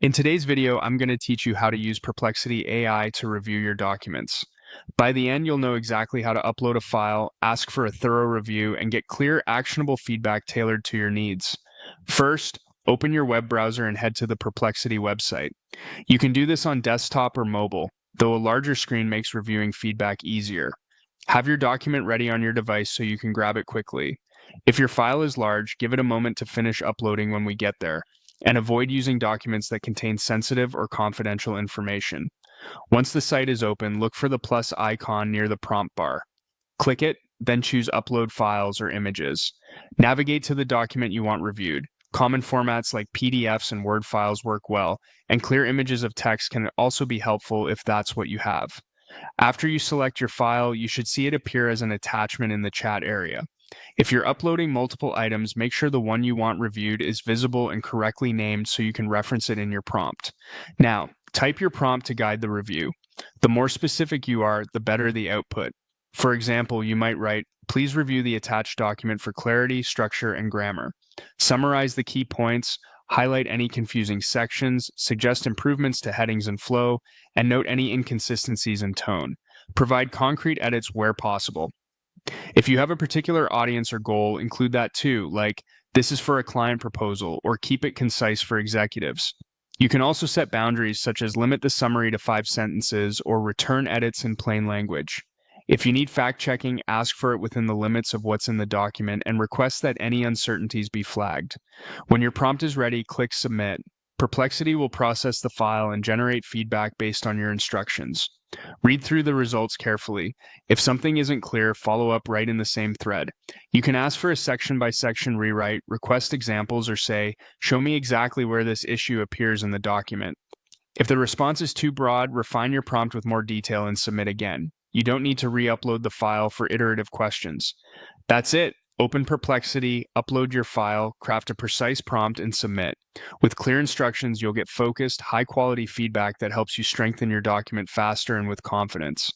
In today's video, I'm going to teach you how to use Perplexity AI to review your documents. By the end, you'll know exactly how to upload a file, ask for a thorough review, and get clear, actionable feedback tailored to your needs. First, open your web browser and head to the Perplexity website. You can do this on desktop or mobile, though a larger screen makes reviewing feedback easier. Have your document ready on your device so you can grab it quickly. If your file is large, give it a moment to finish uploading when we get there, and avoid using documents that contain sensitive or confidential information. Once the site is open, look for the plus icon near the prompt bar. Click it, then choose Upload Files or Images. Navigate to the document you want reviewed. Common formats like PDFs and Word files work well, and clear images of text can also be helpful if that's what you have. After you select your file, you should see it appear as an attachment in the chat area. If you're uploading multiple items, make sure the one you want reviewed is visible and correctly named so you can reference it in your prompt. Now, type your prompt to guide the review. The more specific you are, the better the output. For example, you might write, "Please review the attached document for clarity, structure, and grammar." Summarize the key points, highlight any confusing sections, suggest improvements to headings and flow, and note any inconsistencies in tone. Provide concrete edits where possible. If you have a particular audience or goal, include that too, like "this is for a client proposal," or keep it concise for executives. You can also set boundaries such as limit the summary to 5 sentences or return edits in plain language. If you need fact checking, ask for it within the limits of what's in the document and request that any uncertainties be flagged. When your prompt is ready, click Submit. Perplexity will process the file and generate feedback based on your instructions. Read through the results carefully. If something isn't clear, follow up right in the same thread. You can ask for a section-by-section rewrite, request examples, or say, "Show me exactly where this issue appears in the document." If the response is too broad, refine your prompt with more detail and submit again. You don't need to re-upload the file for iterative questions. That's it. Open Perplexity, upload your file, craft a precise prompt, and submit. With clear instructions, you'll get focused, high-quality feedback that helps you strengthen your document faster and with confidence.